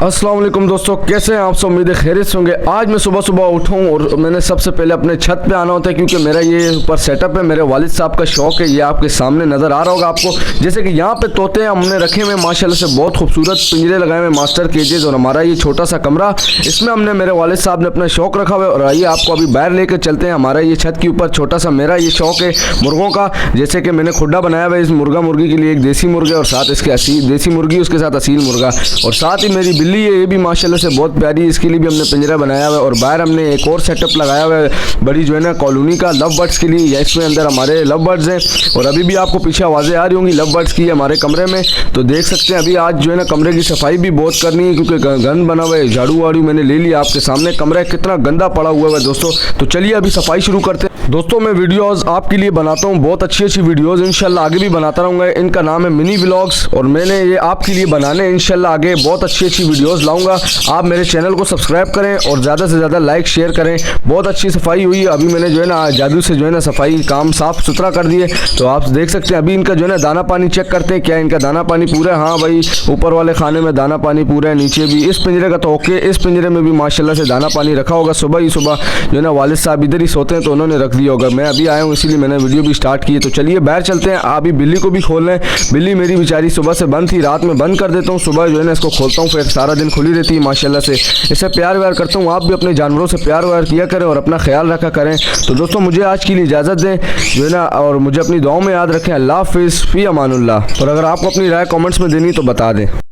अस्सलाम वालेकुम दोस्तों, कैसे हैं आप सब। उम्मीद है खैरियत से होंगे। आज मैं सुबह सुबह उठा हूँ और मैंने सबसे पहले अपने छत पे आना होता है क्योंकि मेरा ये ऊपर सेटअप है। मेरे वालिद साहब का शौक है, ये आपके सामने नज़र आ रहा होगा आपको। जैसे कि यहाँ पे तोते हमने रखे हुए माशाल्लाह से, बहुत खूबसूरत पिंजरे लगाए हुए मास्टर केजेज। और हमारा ये छोटा सा कमरा, इसमें हमने मेरे वालिद साहब ने अपना शौक रखा हुआ है। और आइए आपको अभी बाहर लेकर चलते हैं। हमारा ये छत के ऊपर छोटा सा मेरा ये शौक है मुर्गों का। जैसे कि मैंने खुड्डा बनाया हुआ है इस मुर्गा मुर्गी के लिए, एक देसी मुर्गा और साथ इसके असील देसी मुर्गी, उसके साथ असील मुर्गा। और साथ ही मेरी बिल्ली है, ये भी माशाल्लाह से बहुत प्यारी, इसके लिए भी हमने पिंजरा बनाया हुआ है। और बाहर हमने एक और सेटअप लगाया हुआ है बड़ी जो है ना कॉलोनी का, लव बर्ड्स के लिए। इसमें अंदर हमारे लव बर्ड्स हैं और अभी भी आपको पीछे आवाज़ें आ रही होंगी लव बर्ड्स की हमारे कमरे में। तो देख सकते हैं अभी आज जो है ना कमरे की सफाई भी बहुत करनी है क्योंकि गंद बना हुआ है। झाड़ू वाड़ू मैंने ले लिया आपके सामने, कमरा कितना गंदा पड़ा हुआ है दोस्तों। तो चलिए अभी सफाई शुरू करते हैं। दोस्तों मैं वीडियोस आपके लिए बनाता हूँ, बहुत अच्छी अच्छी वीडियोस इंशाल्लाह आगे भी बनाता रहूँगा। इनका नाम है मिनी व्लॉग्स और मैंने ये आपके लिए बनाने इंशाल्लाह आगे बहुत अच्छी अच्छी वीडियोस लाऊंगा। आप मेरे चैनल को सब्सक्राइब करें और ज़्यादा से ज़्यादा लाइक शेयर करें। बहुत अच्छी सफाई हुई, अभी मैंने जो है ना जादू से जो है ना सफाई काम साफ़ सुथरा कर दिए। तो आप देख सकते हैं अभी इनका जो है ना दाना पानी चेक करते हैं, क्या इनका दाना पानी पूरा है। हाँ भाई, ऊपर वाले खाने में दाना पानी पूरा है, नीचे भी। इस पिंजरे का तो ओके, इस पिंजरे में भी माशाल्लाह से दाना पानी रखा होगा। सुबह ही सुबह जो है ना वालिद साहब इधर ही सोते हैं तो उन्होंने रख दिया होगा। मैं अभी आया हूँ इसीलिए मैंने वीडियो भी स्टार्ट की है। तो चलिए बाहर चलते हैं। अभी बिल्ली को भी खोल लें। बिल्ली मेरी बेचारी सुबह से बंद थी, रात में बंद कर देता हूँ, सुबह जो है ना इसको खोलता हूँ, फिर सारा दिन खुली रहती है माशाल्लाह से। इससे प्यार व्यार करता हूँ। आप भी अपने जानवरों से प्यार व्यार किया करें और अपना ख्याल रखा करें। तो दोस्तों मुझे आज के लिए इजाज़त दें जो है ना, और मुझे अपनी दुआओं में याद रखें। अल्लाह हाफिज़, फ़ी अमानुल्लाह। और अगर आपको अपनी राय कमेंट्स में देनी तो बता दें।